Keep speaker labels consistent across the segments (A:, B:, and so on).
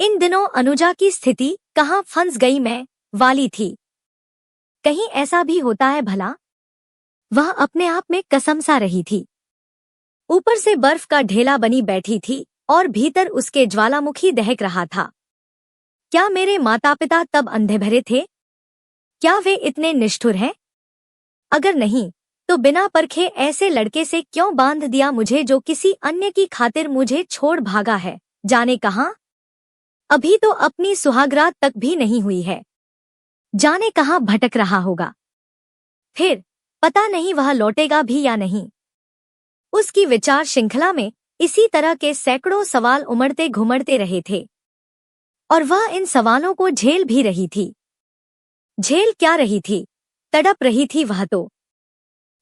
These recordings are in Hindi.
A: इन दिनों अनुजा की स्थिति कहाँ फंस गई मैं वाली थी। कहीं ऐसा भी होता है भला? वह अपने आप में कसम सा रही थी। ऊपर से बर्फ का ढेला बनी बैठी थी और भीतर उसके ज्वालामुखी दहक रहा था। क्या मेरे माता पिता तब अंधे भरे थे? क्या वे इतने निष्ठुर हैं? अगर नहीं तो बिना परखे ऐसे लड़के से क्यों बांध दिया मुझे जो किसी अन्य की खातिर मुझे छोड़ भागा है, जाने कहाँ? अभी तो अपनी सुहागरात तक भी नहीं हुई है, जाने कहाँ भटक रहा होगा। फिर पता नहीं वह लौटेगा भी या नहीं। उसकी विचार श्रृंखला में इसी तरह के सैकड़ों सवाल उमड़ते घुमड़ते रहे थे और वह इन सवालों को झेल भी रही थी। झेल क्या रही थी, तड़प रही थी वह तो।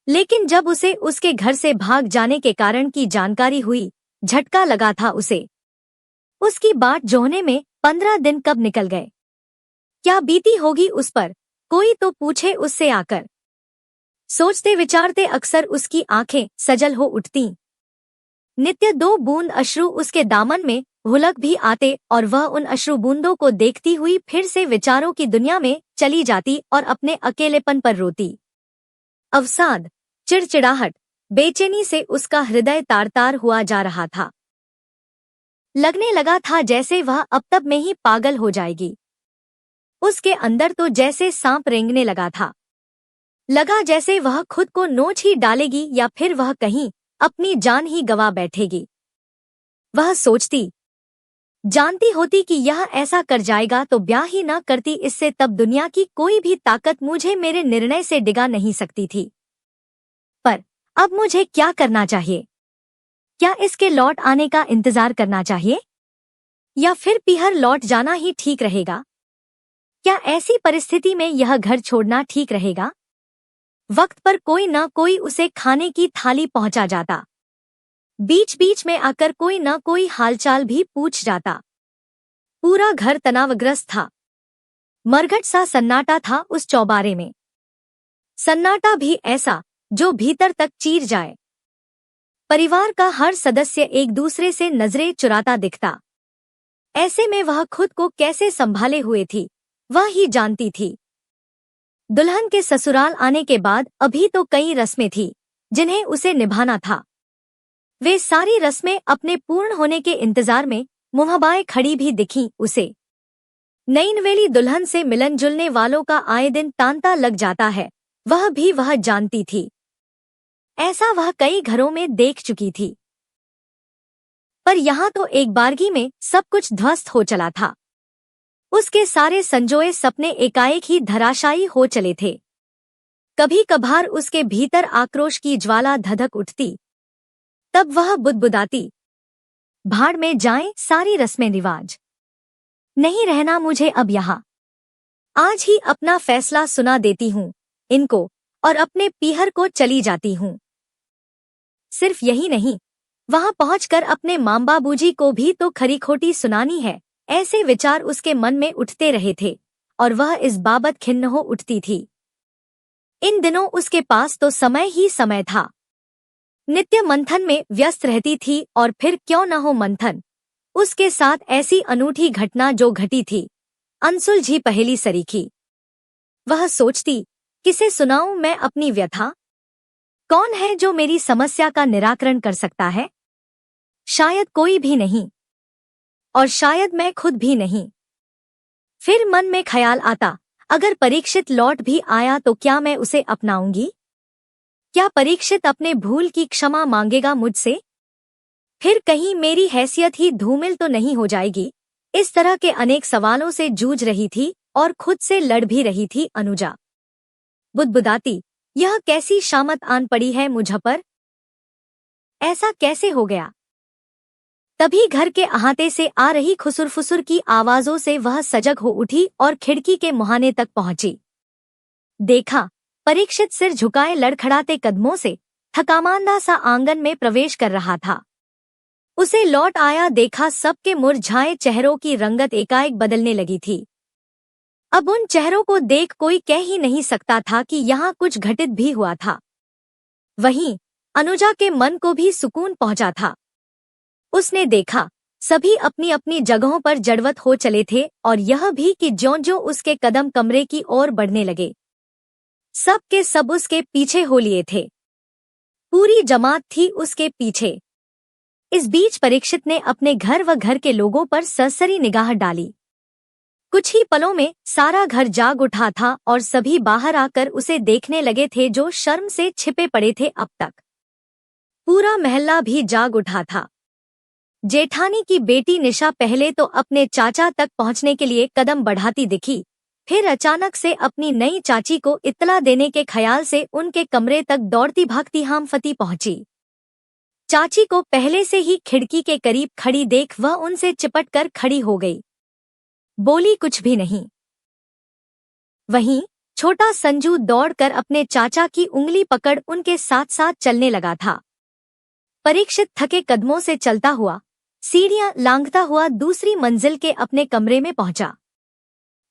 A: लेकिन जब उसे उसके घर से भाग जाने के कारण की जानकारी हुई, झटका लगा था उसे। उसकी बाट जोहने में 15 दिन कब निकल गए? क्या बीती होगी उस पर, कोई तो पूछे उससे आकर। सोचते विचारते अक्सर उसकी आंखें सजल हो उठतीं। नित्य 2 बूंद अश्रु उसके दामन में घुलक भी आते और वह उन अश्रु बूंदों को देखती हुई फिर से विचारों की दुनिया में चली जाती और अपने अकेलेपन पर रोती। अवसाद, चिड़चिड़ाहट, बेचैनी से उसका हृदय तार तार हुआ जा रहा था। लगने लगा था जैसे वह अब तब में ही पागल हो जाएगी। उसके अंदर तो जैसे सांप रेंगने लगा था। लगा जैसे वह खुद को नोच ही डालेगी या फिर वह कहीं अपनी जान ही गवा बैठेगी। वह सोचती, जानती होती कि यह ऐसा कर जाएगा तो ब्याह ही न करती, इससे तब दुनिया की कोई भी ताकत मुझे मेरे निर्णय से डिगा नहीं सकती थी। पर अब मुझे क्या करना चाहिए? क्या इसके लौट आने का इंतजार करना चाहिए या फिर पीहर लौट जाना ही ठीक रहेगा? क्या ऐसी परिस्थिति में यह घर छोड़ना ठीक रहेगा? वक्त पर कोई न कोई उसे खाने की थाली पहुंचा जाता, बीच बीच में आकर कोई न कोई हालचाल भी पूछ जाता। पूरा घर तनावग्रस्त था। मरघट सा सन्नाटा था उस चौबारे में। सन्नाटा भी ऐसा जो भीतर तक चीर जाए। परिवार का हर सदस्य एक दूसरे से नजरें चुराता दिखता। ऐसे में वह खुद को कैसे संभाले हुए थी, वह ही जानती थी। दुल्हन के ससुराल आने के बाद अभी तो कई रस्में थीं जिन्हें उसे निभाना था। वे सारी रस्में अपने पूर्ण होने के इंतजार में मुहबाएं खड़ी भी दिखीं उसे। नई नवेली दुल्हन से मिलन जुलने वालों का आए दिन तांता लग जाता है, वह जानती थी। ऐसा वह कई घरों में देख चुकी थी। पर यहाँ तो एक बारगी में सब कुछ ध्वस्त हो चला था। उसके सारे संजोए सपने एकाएक ही धराशायी हो चले थे। कभी कभार उसके भीतर आक्रोश की ज्वाला धधक उठती। तब वह बुदबुदाती, भाड़ में जाएं सारी रस्में रिवाज, नहीं रहना मुझे अब यहाँ। आज ही अपना फैसला सुना देती हूँ इनको और अपने पीहर को चली जाती हूँ। सिर्फ यही नहीं, वहां पहुंचकर अपने माँ-बाबूजी को भी तो खरी खोटी सुनानी है। ऐसे विचार उसके मन में उठते रहे थे और वह इस बाबत खिन्न हो उठती थी। इन दिनों उसके पास तो समय ही समय था। नित्य मंथन में व्यस्त रहती थी और फिर क्यों न हो मंथन, उसके साथ ऐसी अनूठी घटना जो घटी थी, अनसुलझी पहेली सरीखी। वह सोचती, किसे सुनाऊं मैं अपनी व्यथा? कौन है जो मेरी समस्या का निराकरण कर सकता है? शायद कोई भी नहीं, और शायद मैं खुद भी नहीं। फिर मन में ख्याल आता, अगर परीक्षित लौट भी आया तो क्या मैं उसे अपनाऊंगी? क्या परीक्षित अपने भूल की क्षमा मांगेगा मुझसे? फिर कहीं मेरी हैसियत ही धूमिल तो नहीं हो जाएगी? इस तरह के अनेक सवालों से जूझ रही थी और खुद से लड़ भी रही थी अनुजा। बुदबुदाती, यह कैसी शामत आन पड़ी है मुझ पर? ऐसा कैसे हो गया? तभी घर के अहाते से आ रही खुसुर-फुसुर की आवाजों से वह सजग हो उठी और खिड़की के मुहाने तक पहुंची। देखा, परीक्षित सिर झुकाए लड़खड़ाते कदमों से थकामांदा सा आंगन में प्रवेश कर रहा था। उसे लौट आया देखा सबके मुरझाए चेहरों की रंगत एकाएक बदलने लगी थी। अब उन चेहरों को देख कोई कह ही नहीं सकता था कि यहाँ कुछ घटित भी हुआ था। वहीं अनुजा के मन को भी सुकून पहुंचा था। उसने देखा सभी अपनी अपनी जगहों पर जड़वत हो चले थे और यह भी कि ज्यों-ज्यों उसके कदम कमरे की ओर बढ़ने लगे, सब के सब उसके पीछे हो लिए थे। पूरी जमात थी उसके पीछे। इस बीच परीक्षित ने अपने घर व घर के लोगों पर सरसरी निगाह डाली। कुछ ही पलों में सारा घर जाग उठा था और सभी बाहर आकर उसे देखने लगे थे जो शर्म से छिपे पड़े थे अब तक। पूरा महल्ला भी जाग उठा था। जेठानी की बेटी निशा पहले तो अपने चाचा तक पहुंचने के लिए कदम बढ़ाती दिखी, फिर अचानक से अपनी नई चाची को इत्तला देने के ख्याल से उनके कमरे तक दौड़ती भागती हामफती पहुंची। चाची को पहले से ही खिड़की के करीब खड़ी देख वह उनसे चिपट कर खड़ी हो गई, बोली कुछ भी नहीं। वहीं छोटा संजू दौड़कर अपने चाचा की उंगली पकड़ उनके साथ साथ चलने लगा था। परीक्षित थके कदमों से चलता हुआ सीढ़ियां लांघता हुआ दूसरी मंजिल के अपने कमरे में पहुंचा।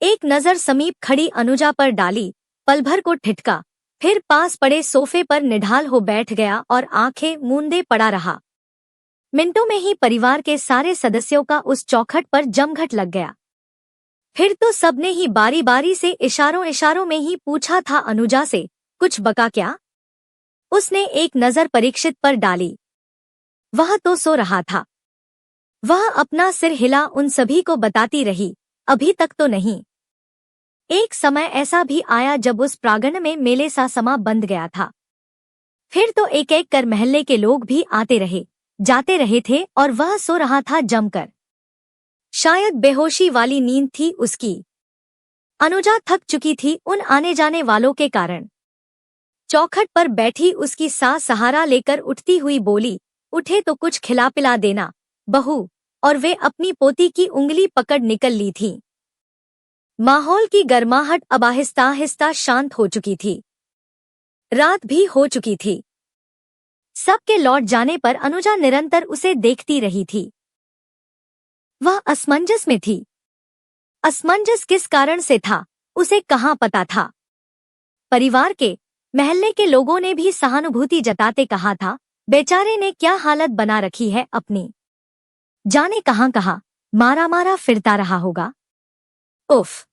A: एक नजर समीप खड़ी अनुजा पर डाली, पल भर को ठिठका, फिर पास पड़े सोफे पर निढाल हो बैठ गया और आंखें मूंदे पड़ा रहा। मिनटों में ही परिवार के सारे सदस्यों का उस चौखट पर जमघट लग गया। फिर तो सबने ही बारी बारी से इशारों इशारों में ही पूछा था अनुजा से, कुछ बका क्या? उसने एक नजर परीक्षित पर डाली। वह तो सो रहा था। वह अपना सिर हिला उन सभी को बताती रही, अभी तक तो नहीं। एक समय ऐसा भी आया जब उस प्रांगण में मेले सा समा बंध गया था। फिर तो एक एक कर महल्ले के लोग भी आते रहे, जाते रहे थे और वह सो रहा था जमकर। शायद बेहोशी वाली नींद थी उसकी। अनुजा थक चुकी थी उन आने जाने वालों के कारण। चौखट पर बैठी उसकी सास सहारा लेकर उठती हुई बोली, उठे तो कुछ खिला पिला देना बहू, और वे अपनी पोती की उंगली पकड़ निकल ली थी। माहौल की गर्माहट अब आहिस्ता आहिस्ता शांत हो चुकी थी। रात भी हो चुकी थी। सबके लौट जाने पर अनुजा निरंतर उसे देखती रही थी। वह असमंजस में थी। असमंजस किस कारण से था, उसे कहाँ पता था। परिवार के, महल्ले के लोगों ने भी सहानुभूति जताते कहा था, बेचारे ने क्या हालत बना रखी है अपनी, जाने कहाँ कहाँ मारा मारा फिरता रहा होगा। उफ।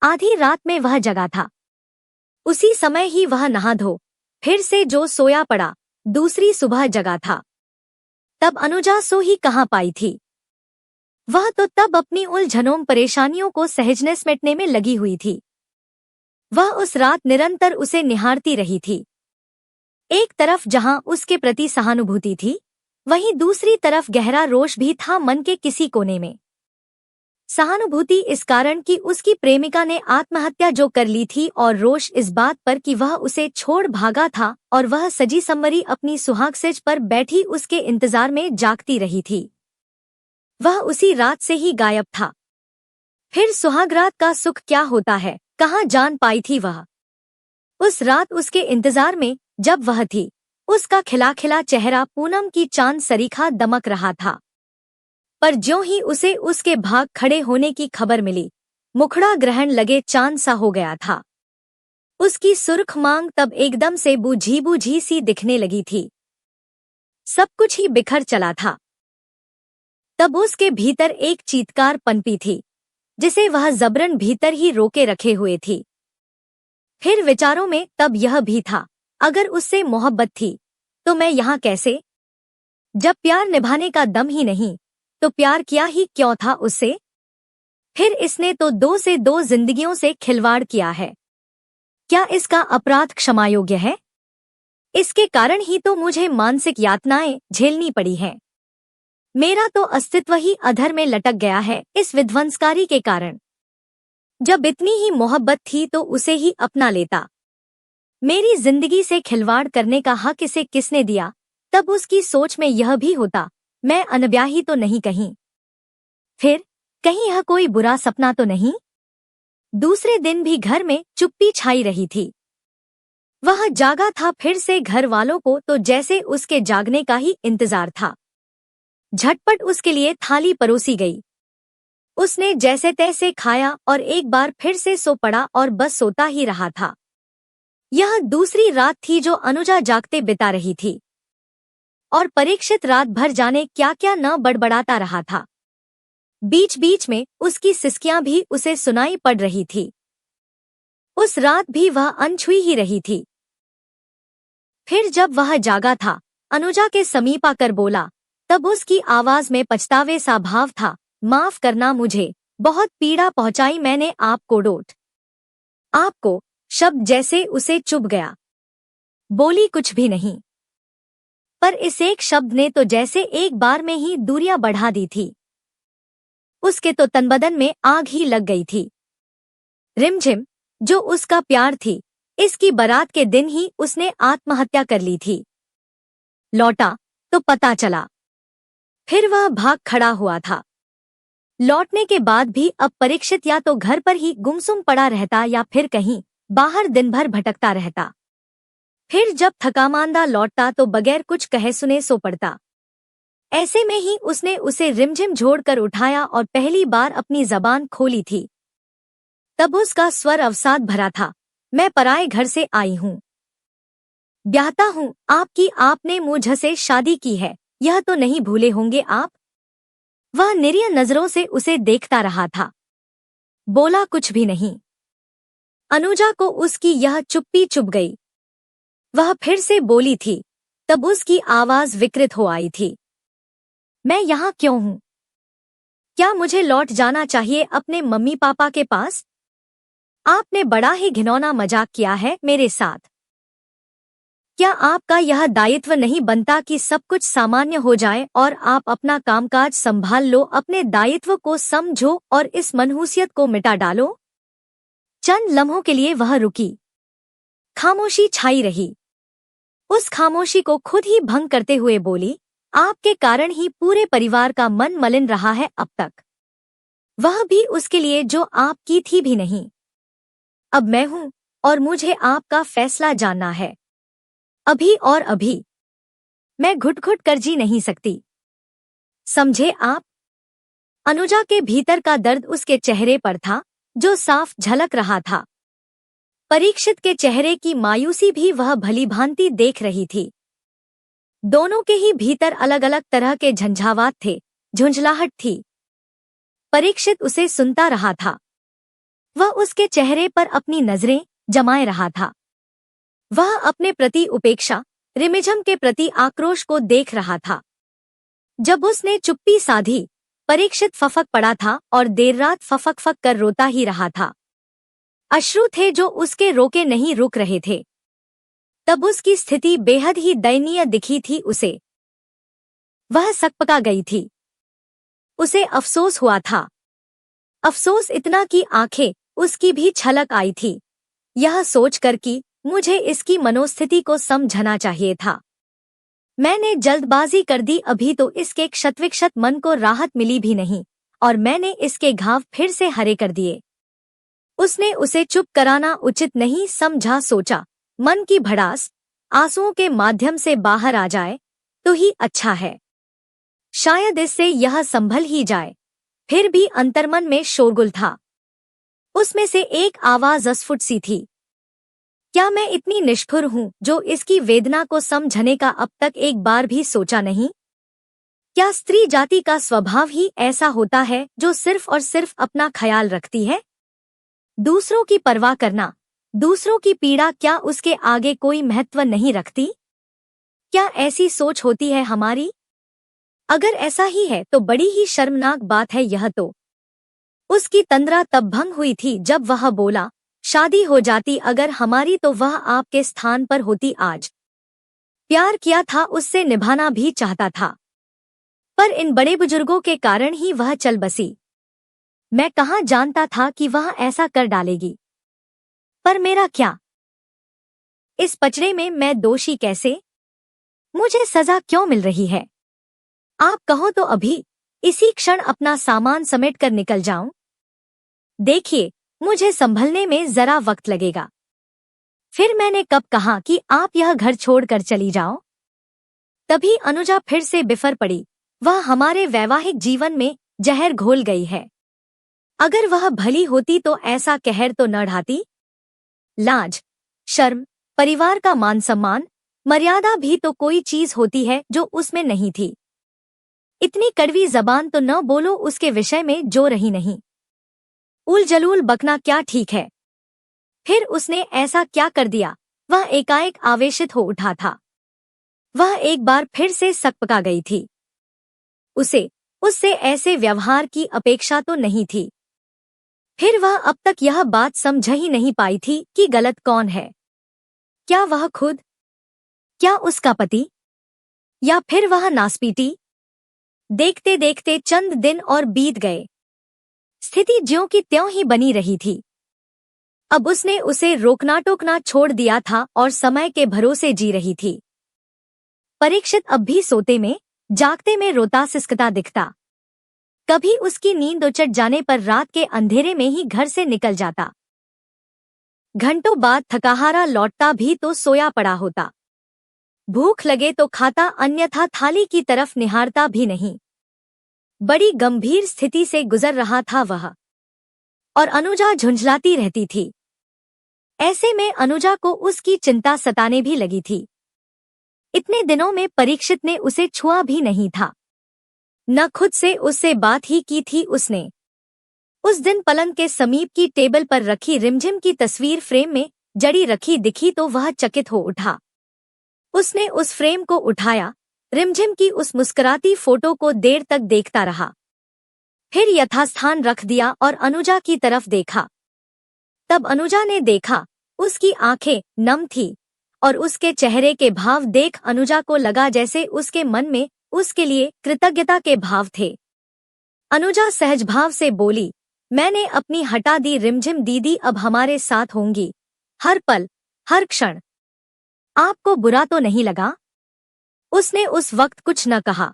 A: आधी रात में वह जगा था। उसी समय ही वह नहा धो फिर से जो सोया पड़ा, दूसरी सुबह जगा था। तब अनुजा सो ही कहाँ पाई थी। वह तो तब अपनी उलझनों परेशानियों को सहजने समेटने में लगी हुई थी। वह उस रात निरंतर उसे निहारती रही थी। एक तरफ जहां उसके प्रति सहानुभूति थी, वहीं दूसरी तरफ गहरा रोष भी था मन के किसी कोने में। सहानुभूति इस कारण कि उसकी प्रेमिका ने आत्महत्या जो कर ली थी और रोष इस बात पर कि वह उसे छोड़ भागा था और वह सजी संवरी अपनी सुहाग सेज पर बैठी उसके इंतजार में जागती रही थी। वह उसी रात से ही गायब था। फिर सुहागरात का सुख क्या होता है कहाँ जान पाई थी वह। उस रात उसके इंतजार में जब वह थी, उसका खिला खिला चेहरा पूनम की चांद सरीखा दमक रहा था। पर ज्यों ही उसे उसके भाग खड़े होने की खबर मिली, मुखड़ा ग्रहण लगे चांद सा हो गया था। उसकी सुर्ख मांग तब एकदम से बूझी बूझी सी दिखने लगी थी। सब कुछ ही बिखर चला था। तब उसके भीतर एक चीत्कार पनपी थी, जिसे वह जबरन भीतर ही रोके रखे हुए थी। फिर विचारों में तब यह भी था, अगर उससे मोहब्बत थी तो मैं यहाँ कैसे? जब प्यार निभाने का दम ही नहीं तो प्यार किया ही क्यों था उससे? फिर इसने तो 2 से 2 जिंदगियों से खिलवाड़ किया है। क्या इसका अपराध क्षमायोग्य है? इसके कारण ही तो मुझे मानसिक यातनाएं झेलनी पड़ी हैं। मेरा तो अस्तित्व ही अधर में लटक गया है इस विध्वंसकारी के कारण। जब इतनी ही मोहब्बत थी तो उसे ही अपना लेता। मेरी जिंदगी से खिलवाड़ करने का हक इसे किसने दिया? तब उसकी सोच में यह भी होता, मैं अनब्याही तो नहीं कहीं। फिर कहीं यह कोई बुरा सपना तो नहीं? दूसरे दिन भी घर में चुप्पी छाई रही थी। वह जागा था, फिर से घर वालों को तो जैसे उसके जागने का ही इंतजार था। झटपट उसके लिए थाली परोसी गई। उसने जैसे तैसे खाया और एक बार फिर से सो पड़ा और बस सोता ही रहा था। यह दूसरी रात थी जो अनुजा जागते बिता रही थी। और परीक्षित रात भर जाने क्या क्या न बड़बड़ाता रहा था। बीच बीच में उसकी सिसकियां भी उसे सुनाई पड़ रही थी। उस रात भी वह अनछुई ही रही थी। फिर जब वह जागा था, अनुजा के समीप आकर बोला, तब उसकी आवाज में पछतावे सा भाव था। माफ करना, मुझे बहुत पीड़ा पहुंचाई मैंने आपको। डोट आपको शब्द जैसे उसे चुभ गया। बोली कुछ भी नहीं, पर इस एक शब्द ने तो जैसे एक बार में ही दूरियां बढ़ा दी थी। उसके तो तनबदन में आग ही लग गई थी। रिमझिम जो उसका प्यार थी, इसकी बारात के दिन ही उसने आत्महत्या कर ली थी। लौटा तो पता चला, फिर वह भाग खड़ा हुआ था। लौटने के बाद भी अब परीक्षित या तो घर पर ही गुमसुम पड़ा रहता या फिर कहीं बाहर दिन भर भटकता रहता। फिर जब थकामांदा लौटता तो बगैर कुछ कहे सुने सो पड़ता। ऐसे में ही उसने उसे रिमझिम झोड़कर उठाया और पहली बार अपनी जबान खोली थी। तब उसका स्वर अवसाद भरा था। मैं पराए घर से आई हूँ, ब्याहता हूँ आपकी, आपने मुझ से शादी की है, यह तो नहीं भूले होंगे आप। वह निरीह नजरों से उसे देखता रहा था, बोला कुछ भी नहीं। अनुजा को उसकी यह चुप्पी चुभ गई। वह फिर से बोली थी, तब उसकी आवाज विकृत हो आई थी। मैं यहाँ क्यों हूँ? क्या मुझे लौट जाना चाहिए अपने मम्मी पापा के पास? आपने बड़ा ही घिनौना मजाक किया है मेरे साथ। क्या आपका यह दायित्व नहीं बनता कि सब कुछ सामान्य हो जाए और आप अपना कामकाज संभाल लो, अपने दायित्व को समझो और इस मनहूसियत को मिटा डालो? चंद लम्हों के लिए वह रुकी। खामोशी छाई रही। उस खामोशी को खुद ही भंग करते हुए बोली, आपके कारण ही पूरे परिवार का मन मलिन रहा है अब तक। वह भी उसके लिए जो आपकी थी भी नहीं। अब मैं हूं और मुझे आपका फैसला जानना है, अभी और अभी। मैं घुट घुट कर जी नहीं सकती, समझे आप? अनुजा के भीतर का दर्द उसके चेहरे पर था, जो साफ झलक रहा था। परीक्षित के चेहरे की मायूसी भी वह भलीभांति देख रही थी। दोनों के ही भीतर अलग अलग तरह के झंझावात थे, झुंझलाहट थी। परीक्षित उसे सुनता रहा था। वह उसके चेहरे पर अपनी नजरें जमाए रहा था। वह अपने प्रति उपेक्षा, रिमिझम के प्रति आक्रोश को देख रहा था। जब उसने चुप्पी साधी, परीक्षित फफक पड़ा था और देर रात फफक फक कर रोता ही रहा था। अश्रु थे जो उसके रोके नहीं रुक रहे थे। तब उसकी स्थिति बेहद ही दयनीय दिखी थी उसे। वह सकपका गई थी। उसे अफसोस हुआ था। अफसोस इतना कि आंखें उसकी भी छलक आई थी, यह सोचकर कि मुझे इसकी मनोस्थिति को समझना चाहिए था। मैंने जल्दबाजी कर दी, अभी तो इसके क्षतविक्षत मन को राहत मिली भी नहीं और मैंने इसके घाव फिर से हरे कर दिए। उसने उसे चुप कराना उचित नहीं समझा। सोचा, मन की भड़ास आंसुओं के माध्यम से बाहर आ जाए तो ही अच्छा है। शायद इससे यह संभल ही जाए। फिर भी अंतर्मन में शोरगुल था। उसमें से एक आवाज अस्फुट सी थी, क्या मैं इतनी निष्ठुर हूँ जो इसकी वेदना को समझने का अब तक एक बार भी सोचा नहीं? क्या स्त्री जाति का स्वभाव ही ऐसा होता है जो सिर्फ और सिर्फ अपना ख्याल रखती है? दूसरों की परवाह करना, दूसरों की पीड़ा क्या उसके आगे कोई महत्व नहीं रखती? क्या ऐसी सोच होती है हमारी? अगर ऐसा ही है तो बड़ी ही शर्मनाक बात है यह तो। उसकी तंद्रा तब भंग हुई थी जब वह बोला, शादी हो जाती अगर हमारी तो वह आपके स्थान पर होती आज। प्यार किया था, उससे निभाना भी चाहता था, पर इन बड़े बुजुर्गों के कारण ही वह चल बसी। मैं कहाँ जानता था कि वह ऐसा कर डालेगी। पर मेरा क्या? इस पचड़े में मैं दोषी कैसे? मुझे सजा क्यों मिल रही है? आप कहो तो अभी इसी क्षण अपना सामान समेट कर निकल जाऊं। देखिए, मुझे संभलने में जरा वक्त लगेगा। फिर मैंने कब कहा कि आप यह घर छोड़कर चली जाओ? तभी अनुजा फिर से बिफर पड़ी। वह हमारे वैवाहिक जीवन में जहर घोल गई है। अगर वह भली होती तो ऐसा कहर तो न ढाती। लाज, शर्म, परिवार का मान सम्मान, मर्यादा भी तो कोई चीज होती है जो उसमें नहीं थी। इतनी कड़वी जबान तो न बोलो, उसके विषय में जो रही नहीं। उल जलूल बकना क्या ठीक है? फिर उसने ऐसा क्या कर दिया? वह एकाएक आवेशित हो उठा था। वह एक बार फिर से सकपका गई थी। उसे उससे ऐसे व्यवहार की अपेक्षा तो नहीं थी। फिर वह अब तक यह बात समझ ही नहीं पाई थी कि गलत कौन है, क्या वह खुद, क्या उसका पति, या फिर वह नासपीटी। देखते देखते चंद दिन और बीत गए। स्थिति ज्यों की त्यों ही बनी रही थी। अब उसने उसे रोकना टोकना छोड़ दिया था और समय के भरोसे जी रही थी। परीक्षित अब भी सोते में जागते में रोता सिसकता दिखता। कभी उसकी नींद उचट जाने पर रात के अंधेरे में ही घर से निकल जाता। घंटों बाद थकाहारा लौटता भी तो सोया पड़ा होता। भूख लगे तो खाता, अन्यथा थाली की तरफ निहारता भी नहीं। बड़ी गंभीर स्थिति से गुजर रहा था वह, और अनुजा झुंझलाती रहती थी। ऐसे में अनुजा को उसकी चिंता सताने भी लगी थी। इतने दिनों में परीक्षित ने उसे छुआ भी नहीं था, न खुद से उससे बात ही की थी उसने। उस दिन पलंग के समीप की टेबल पर रखी रिमझिम की तस्वीर फ्रेम में जड़ी रखी दिखी तो वह चकित हो उठा। उसने उस फ्रेम को उठाया, रिमझिम की उस मुस्कुराती फोटो को देर तक देखता रहा, फिर यथास्थान रख दिया और अनुजा की तरफ देखा। तब अनुजा ने देखा, उसकी आंखें नम थी और उसके चेहरे के भाव देख अनुजा को लगा जैसे उसके मन में उसके लिए कृतज्ञता के भाव थे। अनुजा सहज भाव से बोली, मैंने अपनी हटा दी रिमझिम दीदी, अब हमारे साथ होंगी हर पल हर क्षण। आपको बुरा तो नहीं लगा? उसने उस वक्त कुछ न कहा।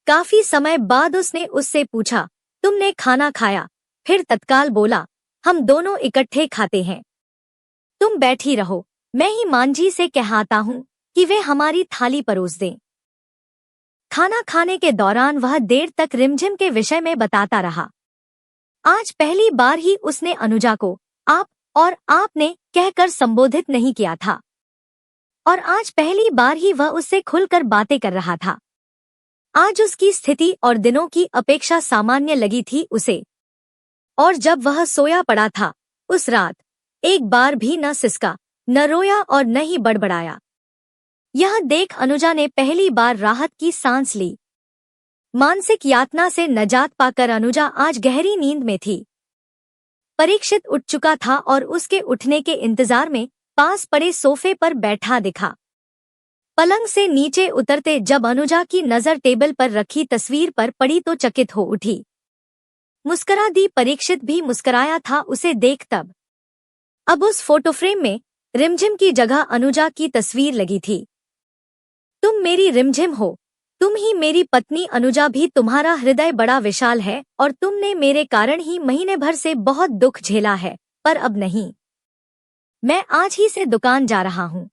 A: काफी समय बाद उसने उससे पूछा, तुमने खाना खाया? फिर तत्काल बोला, हम दोनों इकट्ठे खाते हैं। तुम बैठी रहो, मैं ही मांझी से कहता हूँ कि वे हमारी थाली परोस दें। खाना खाने के दौरान वह देर तक रिमझिम के विषय में बताता रहा। आज पहली बार ही उसने अनुजा को आप और आपने कहकर संबोधित नहीं किया था, और आज पहली बार ही वह उससे खुलकर बातें कर रहा था। आज उसकी स्थिति और दिनों की अपेक्षा सामान्य लगी थी उसे। और जब वह सोया पड़ा था उस रात, एक बार भी न सिसका, न रोया और न ही बड़बड़ाया। यह देख अनुजा ने पहली बार राहत की सांस ली। मानसिक यातना से नजात पाकर अनुजा आज गहरी नींद में थी। परीक्षित उठ चुका था और उसके उठने के इंतजार में पास पड़े सोफे पर बैठा दिखा। पलंग से नीचे उतरते जब अनुजा की नजर टेबल पर रखी तस्वीर पर पड़ी तो चकित हो उठी। मुस्कुरा दी। परीक्षित भी मुस्कुराया था उसे देख तब। अब उस फोटो फ्रेम में रिमझिम की जगह अनुजा की तस्वीर लगी थी। तुम मेरी रिमझिम हो, तुम ही मेरी पत्नी। अनुजा भी तुम्हारा हृदय बड़ा विशाल है और तुमने मेरे कारण ही महीने भर से बहुत दुख झेला है, पर अब नहीं। मैं आज ही से दुकान जा रहा हूँ।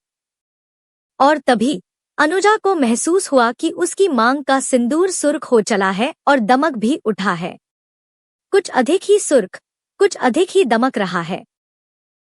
A: और तभी अनुजा को महसूस हुआ कि उसकी मांग का सिंदूर सुर्ख हो चला है और दमक भी उठा है। कुछ अधिक ही सुर्ख, कुछ अधिक ही दमक रहा है।